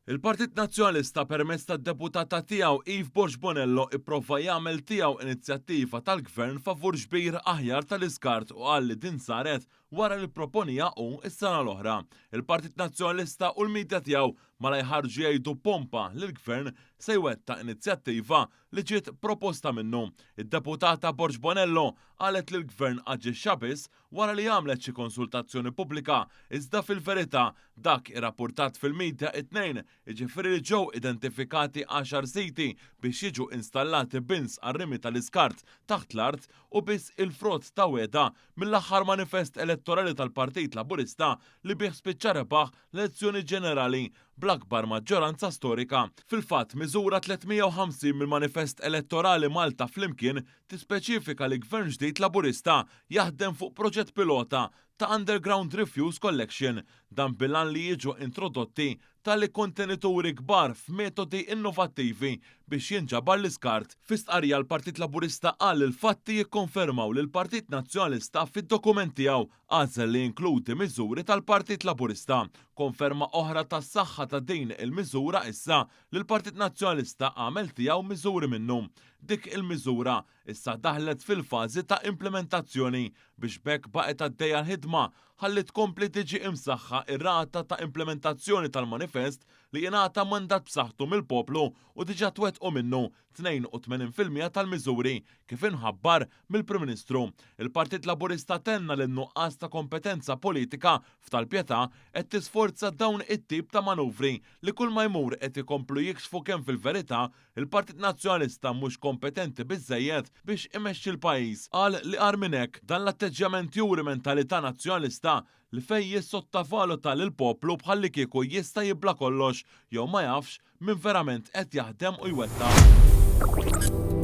Il-Partit Nazzjonalista permezz tad-deputata tiegħu Yves Borg Bonello ipprova jagħmel tiegħu inizjattiva tal-Gvern favur ġbir aħjar tal-iskart u qal li din saret wara li proponija hu s-sena l-oħra. Il-Partit Nazzjonalista u l-midja tiegħu mala jħarġu jgħidu pompa li l-Gvern se jwettaq inizjattiva li ġiet proposta minnu. Id-deputata Borg Bonello qalet li l-Gvern aġixxa biss wara li għamlet xi konsultazzjoni pubblika, iżda fil-verità dak irrappurtat fil-midja it-tnejn, jiġifieri li ġew identifikati 10 siti biex jiġu installati bins għar-rimi tal-iskart taħt l-art u biss il-frott ta' weda mill-aħħar manifest elettorali tal-Partit Laburista li bih spiċċa rebaħ l-elezzjoni ġenerali bl-akbar maġġoranza storika. Fil-fatt, miżura 350 mill-manifest elettorali Malta flimkien tispeċifika li gvern ġdid Laburista jaħdem fuq proġett pilota ta' Underground Refuse Collection, dan bilan li jiġu introdotti tali kontenituri kbar f'metodi innovattivi biex jinġabar l-iskart. Fi stqarrija l-Partit Laburista qal li l-fatti jikkonfermaw li l-Partit Nazzjonalista fid-dokument tiegħu għażel li jinkludi miżuri tal-Partit Laburista. Konferma oħra tas-saħħa ta' din il-miżura issa li l-Partit Nazzjonalista għamel tiegħu miżuri minnu. Dik il-miżura issa daħlet fil-fażi ta' implementazzjoni biex bekk baqgħet għaddejja l-ħidma ħalli tkompli tiġi imsaħħa ir-rata ta' implementazzjoni tal-manifest li jingħata mandat b'saħħtu mill-poplu u diġà twettqu minnu 82% tal-miżuri kif inħabbar mill-Prim Ministru. Il-Partit Laburista tenna li n-nuqqas ta' kompetenza politika f'tal-pjetà qed tisforza dawn it-tip ta' manuvri li kull ma jmur qed ikomplu jikxfu kemm fil-verità il-Partit Nazzjonalista mhux kompetenti biżżejjed biex imexxi l-pajjiż. Qal li qar minn hekk dan l-atteġġjament juri mentalità nazzjonalista li fejn jissottavaluta lil poplu bħalli kieku jista' jibla kollox jew ma jafx min verament qed jaħdem u jwettaq.